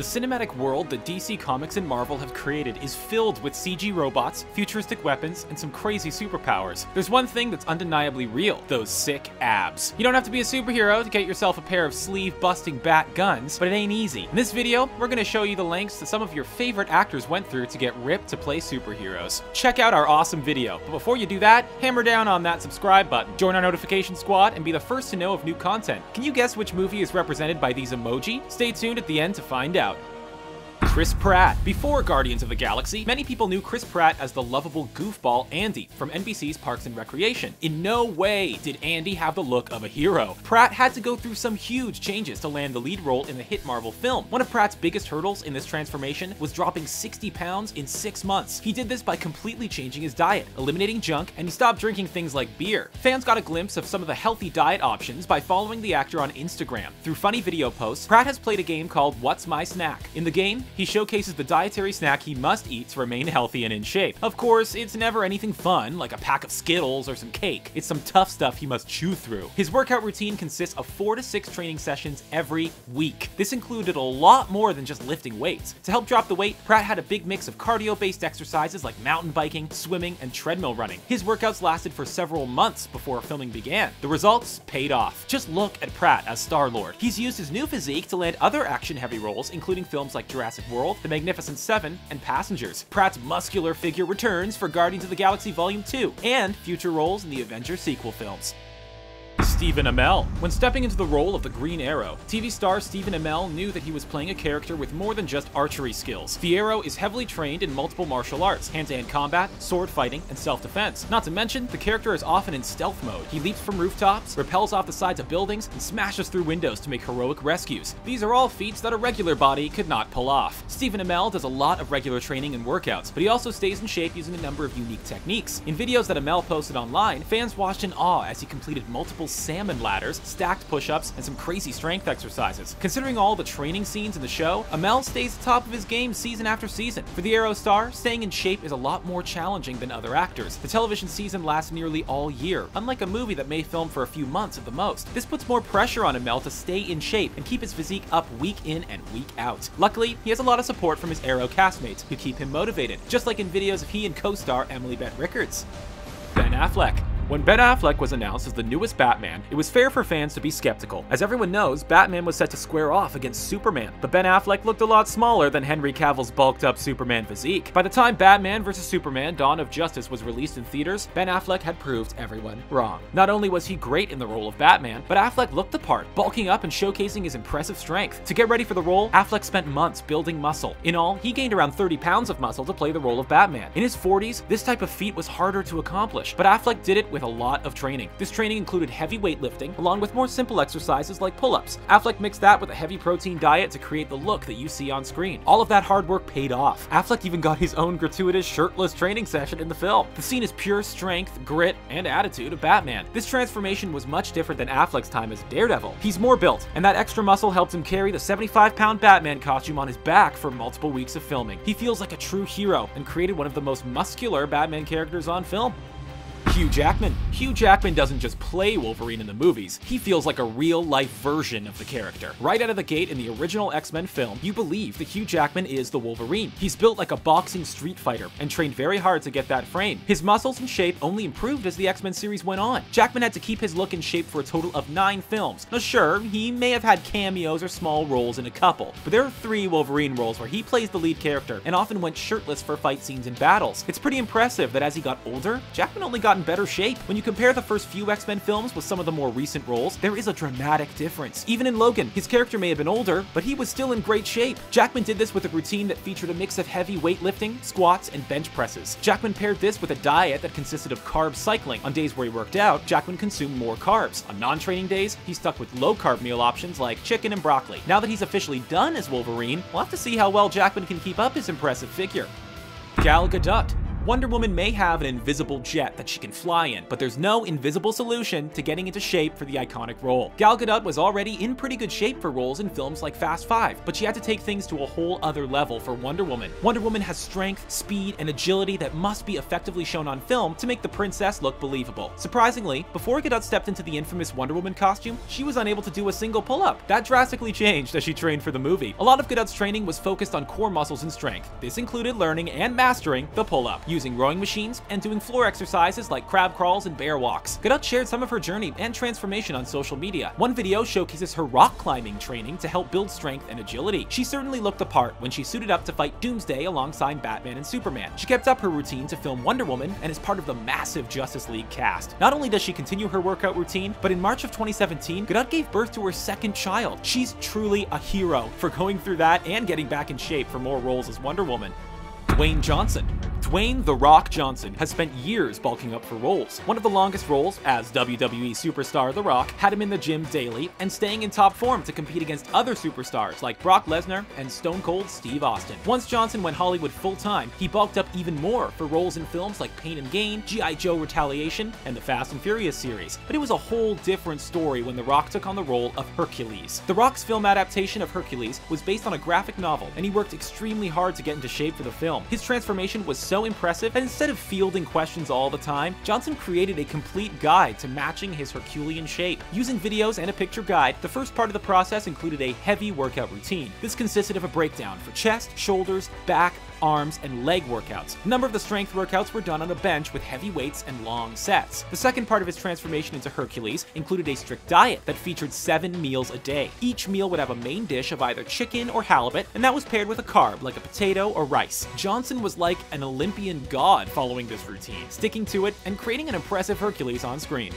cinematic world that DC Comics and Marvel have created is filled with CG robots, futuristic weapons, and some crazy superpowers. There's one thing that's undeniably real: those sick abs. You don't have to be a superhero to get yourself a pair of sleeve-busting bat guns, but it ain't easy. In this video, we're gonna show you the lengths that some of your favorite actors went through to get ripped to play superheroes. Check out our awesome video, but before you do that, hammer down on that subscribe button, join our notification squad, and be the first to know of new content. Can you guess which movie is represented by these emoji? Stay tuned at the end to find out. Chris Pratt. Before Guardians of the Galaxy, many people knew Chris Pratt as the lovable goofball Andy from NBC's Parks and Recreation. In no way did Andy have the look of a hero. Pratt had to go through some huge changes to land the lead role in the hit Marvel film. One of Pratt's biggest hurdles in this transformation was dropping 60 pounds in 6 months. He did this by completely changing his diet, eliminating junk, and he stopped drinking things like beer. Fans got a glimpse of some of the healthy diet options by following the actor on Instagram. Through funny video posts, Pratt has played a game called What's My Snack? In the game, he showcases the dietary snack he must eat to remain healthy and in shape. Of course, it's never anything fun, like a pack of Skittles or some cake. It's some tough stuff he must chew through. His workout routine consists of 4 to 6 training sessions every week. This included a lot more than just lifting weights. To help drop the weight, Pratt had a big mix of cardio-based exercises like mountain biking, swimming, and treadmill running. His workouts lasted for several months before filming began. The results paid off. Just look at Pratt as Star-Lord. He's used his new physique to land other action-heavy roles, including films like Jurassic World, The Magnificent Seven, and Passengers. Pratt's muscular figure returns for Guardians of the Galaxy Volume 2, and future roles in the Avengers sequel films. Stephen Amell. When stepping into the role of the Green Arrow, TV star Stephen Amell knew that he was playing a character with more than just archery skills. The Arrow is heavily trained in multiple martial arts, hand-to-hand combat, sword fighting, and self-defense. Not to mention, the character is often in stealth mode. He leaps from rooftops, rappels off the sides of buildings, and smashes through windows to make heroic rescues. These are all feats that a regular body could not pull off. Stephen Amell does a lot of regular training and workouts, but he also stays in shape using a number of unique techniques. In videos that Amell posted online, fans watched in awe as he completed multiple salmon ladders, stacked push-ups, and some crazy strength exercises. Considering all the training scenes in the show, Amell stays top of his game season after season. For the Arrow star, staying in shape is a lot more challenging than other actors. The television season lasts nearly all year, unlike a movie that may film for a few months at the most. This puts more pressure on Amell to stay in shape and keep his physique up week in and week out. Luckily, he has a lot of support from his Arrow castmates, who keep him motivated, just like in videos of he and co-star Emily Bett Rickards. Ben Affleck. When Ben Affleck was announced as the newest Batman, it was fair for fans to be skeptical. As everyone knows, Batman was set to square off against Superman, but Ben Affleck looked a lot smaller than Henry Cavill's bulked-up Superman physique. By the time Batman vs. Superman: Dawn of Justice was released in theaters, Ben Affleck had proved everyone wrong. Not only was he great in the role of Batman, but Affleck looked the part, bulking up and showcasing his impressive strength. To get ready for the role, Affleck spent months building muscle. In all, he gained around 30 pounds of muscle to play the role of Batman. In his 40s, this type of feat was harder to accomplish, but Affleck did it with a lot of training. This training included heavy weightlifting, along with more simple exercises like pull-ups. Affleck mixed that with a heavy protein diet to create the look that you see on screen. All of that hard work paid off. Affleck even got his own gratuitous shirtless training session in the film. The scene is pure strength, grit, and attitude of Batman. This transformation was much different than Affleck's time as Daredevil. He's more built, and that extra muscle helped him carry the 75-pound Batman costume on his back for multiple weeks of filming. He feels like a true hero and created one of the most muscular Batman characters on film. Hugh Jackman. Hugh Jackman doesn't just play Wolverine in the movies, he feels like a real-life version of the character. Right out of the gate in the original X-Men film, you believe that Hugh Jackman is the Wolverine. He's built like a boxing street fighter and trained very hard to get that frame. His muscles and shape only improved as the X-Men series went on. Jackman had to keep his look and shape for a total of 9 films. Now sure, he may have had cameos or small roles in a couple, but there are 3 Wolverine roles where he plays the lead character and often went shirtless for fight scenes and battles. It's pretty impressive that as he got older, Jackman only got in better shape. When you compare the first few X-Men films with some of the more recent roles, there is a dramatic difference. Even in Logan, his character may have been older, but he was still in great shape. Jackman did this with a routine that featured a mix of heavy weightlifting, squats, and bench presses. Jackman paired this with a diet that consisted of carb cycling. On days where he worked out, Jackman consumed more carbs. On non-training days, he stuck with low-carb meal options like chicken and broccoli. Now that he's officially done as Wolverine, we'll have to see how well Jackman can keep up his impressive figure. Gal Gadot. Wonder Woman may have an invisible jet that she can fly in, but there's no invisible solution to getting into shape for the iconic role. Gal Gadot was already in pretty good shape for roles in films like Fast 5, but she had to take things to a whole other level for Wonder Woman. Wonder Woman has strength, speed, and agility that must be effectively shown on film to make the princess look believable. Surprisingly, before Gadot stepped into the infamous Wonder Woman costume, she was unable to do a single pull-up. That drastically changed as she trained for the movie. A lot of Gadot's training was focused on core muscles and strength. This included learning and mastering the pull-up, using rowing machines, and doing floor exercises like crab crawls and bear walks. Gadot shared some of her journey and transformation on social media. One video showcases her rock climbing training to help build strength and agility. She certainly looked the part when she suited up to fight Doomsday alongside Batman and Superman. She kept up her routine to film Wonder Woman and is part of the massive Justice League cast. Not only does she continue her workout routine, but in March of 2017, Gadot gave birth to her second child. She's truly a hero for going through that and getting back in shape for more roles as Wonder Woman. Dwayne Johnson. Dwayne "The Rock" Johnson has spent years bulking up for roles. One of the longest roles, as WWE superstar The Rock, had him in the gym daily and staying in top form to compete against other superstars like Brock Lesnar and Stone Cold Steve Austin. Once Johnson went Hollywood full-time, he bulked up even more for roles in films like Pain and Gain, G.I. Joe Retaliation, and the Fast and Furious series. But it was a whole different story when The Rock took on the role of Hercules. The Rock's film adaptation of Hercules was based on a graphic novel, and he worked extremely hard to get into shape for the film. His transformation was so impressive that instead of fielding questions all the time, Johnson created a complete guide to matching his Herculean shape. Using videos and a picture guide, the first part of the process included a heavy workout routine. This consisted of a breakdown for chest, shoulders, back, arms, and leg workouts. A number of the strength workouts were done on a bench with heavy weights and long sets. The second part of his transformation into Hercules included a strict diet that featured 7 meals a day. Each meal would have a main dish of either chicken or halibut, and that was paired with a carb like a potato or rice. Johnson was like an Olympian god following this routine, sticking to it and creating an impressive Hercules on screen.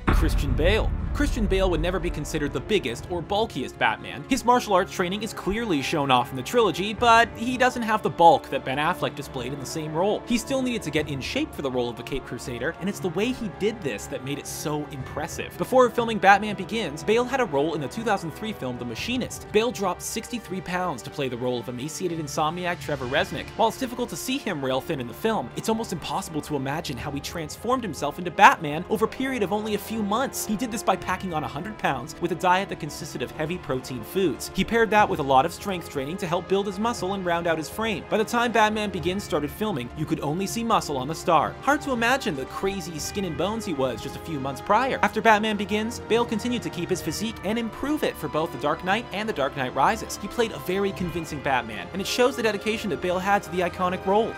Christian Bale. Christian Bale would never be considered the biggest or bulkiest Batman. His martial arts training is clearly shown off in the trilogy, but he doesn't have the bulk that Ben Affleck displayed in the same role. He still needed to get in shape for the role of the Caped Crusader, and it's the way he did this that made it so impressive. Before filming Batman Begins, Bale had a role in the 2003 film The Machinist. Bale dropped 63 pounds to play the role of emaciated insomniac Trevor Resnick. While it's difficult to see him rail thin in the film, it's almost impossible to imagine how he transformed himself into Batman over a period of only a few months. He did this by packing on 100 pounds with a diet that consisted of heavy protein foods. He paired that with a lot of strength training to help build his muscle and round out his frame. By the time Batman Begins started filming, you could only see muscle on the star. Hard to imagine the crazy skin and bones he was just a few months prior. After Batman Begins, Bale continued to keep his physique and improve it for both The Dark Knight and The Dark Knight Rises. He played a very convincing Batman, and it shows the dedication that Bale had to the iconic role.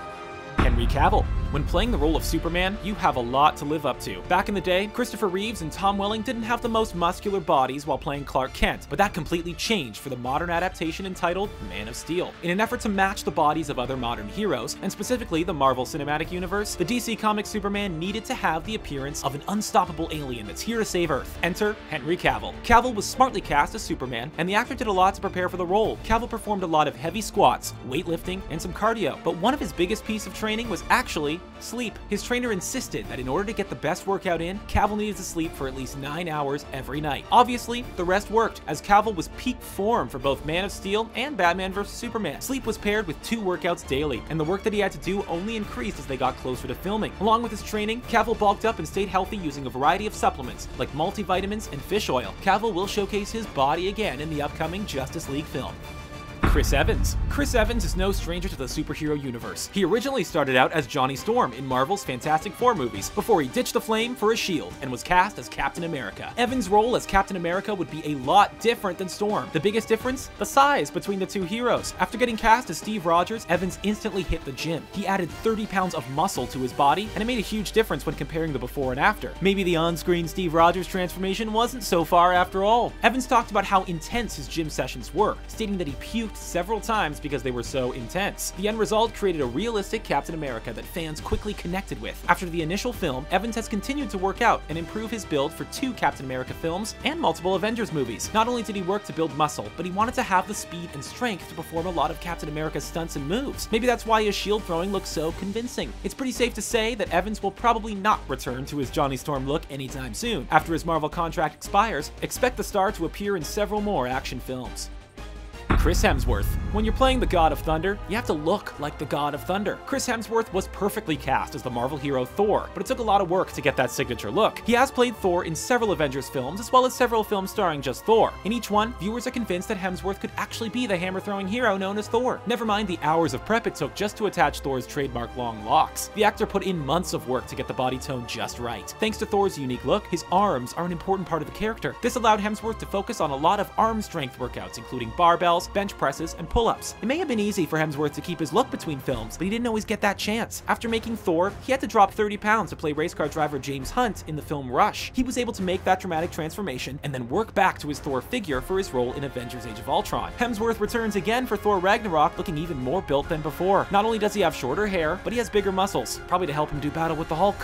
Henry Cavill. When playing the role of Superman, you have a lot to live up to. Back in the day, Christopher Reeves and Tom Welling didn't have the most muscular bodies while playing Clark Kent, but that completely changed for the modern adaptation entitled Man of Steel. In an effort to match the bodies of other modern heroes, and specifically the Marvel Cinematic Universe, the DC Comics Superman needed to have the appearance of an unstoppable alien that's here to save Earth. Enter Henry Cavill. Cavill was smartly cast as Superman, and the actor did a lot to prepare for the role. Cavill performed a lot of heavy squats, weightlifting, and some cardio, but one of his biggest pieces of training was actually sleep. His trainer insisted that in order to get the best workout in, Cavill needed to sleep for at least 9 hours every night. Obviously, the rest worked, as Cavill was peak form for both Man of Steel and Batman vs. Superman. Sleep was paired with 2 workouts daily, and the work that he had to do only increased as they got closer to filming. Along with his training, Cavill bulked up and stayed healthy using a variety of supplements, like multivitamins and fish oil. Cavill will showcase his body again in the upcoming Justice League film. Chris Evans. Chris Evans is no stranger to the superhero universe. He originally started out as Johnny Storm in Marvel's Fantastic Four movies, before he ditched the flame for a shield and was cast as Captain America. Evans' role as Captain America would be a lot different than Storm. The biggest difference? The size between the two heroes. After getting cast as Steve Rogers, Evans instantly hit the gym. He added 30 pounds of muscle to his body, and it made a huge difference when comparing the before and after. Maybe the on-screen Steve Rogers transformation wasn't so far after all. Evans talked about how intense his gym sessions were, stating that he puked several times because they were so intense. The end result created a realistic Captain America that fans quickly connected with. After the initial film, Evans has continued to work out and improve his build for 2 Captain America films and multiple Avengers movies. Not only did he work to build muscle, but he wanted to have the speed and strength to perform a lot of Captain America's stunts and moves. Maybe that's why his shield throwing looks so convincing. It's pretty safe to say that Evans will probably not return to his Johnny Storm look anytime soon. After his Marvel contract expires, expect the star to appear in several more action films. Chris Hemsworth. When you're playing the God of Thunder, you have to look like the God of Thunder. Chris Hemsworth was perfectly cast as the Marvel hero Thor, but it took a lot of work to get that signature look. He has played Thor in several Avengers films, as well as several films starring just Thor. In each one, viewers are convinced that Hemsworth could actually be the hammer-throwing hero known as Thor. Never mind the hours of prep it took just to attach Thor's trademark long locks. The actor put in months of work to get the body tone just right. Thanks to Thor's unique look, his arms are an important part of the character. This allowed Hemsworth to focus on a lot of arm strength workouts, including barbells, bench presses, and pull-ups. It may have been easy for Hemsworth to keep his look between films, but he didn't always get that chance. After making Thor, he had to drop 30 pounds to play race car driver James Hunt in the film Rush. He was able to make that dramatic transformation and then work back to his Thor figure for his role in Avengers Age of Ultron. Hemsworth returns again for Thor Ragnarok looking even more built than before. Not only does he have shorter hair, but he has bigger muscles, probably to help him do battle with the Hulk.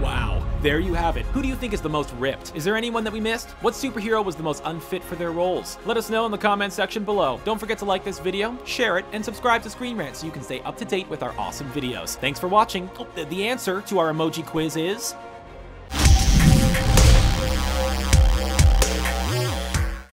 Wow, there you have it. Who do you think is the most ripped? Is there anyone that we missed? What superhero was the most unfit for their roles? Let us know in the comments section below. Don't forget to like this video, share it, and subscribe to Screen Rant so you can stay up to date with our awesome videos. Thanks for watching. Oh, the answer to our emoji quiz is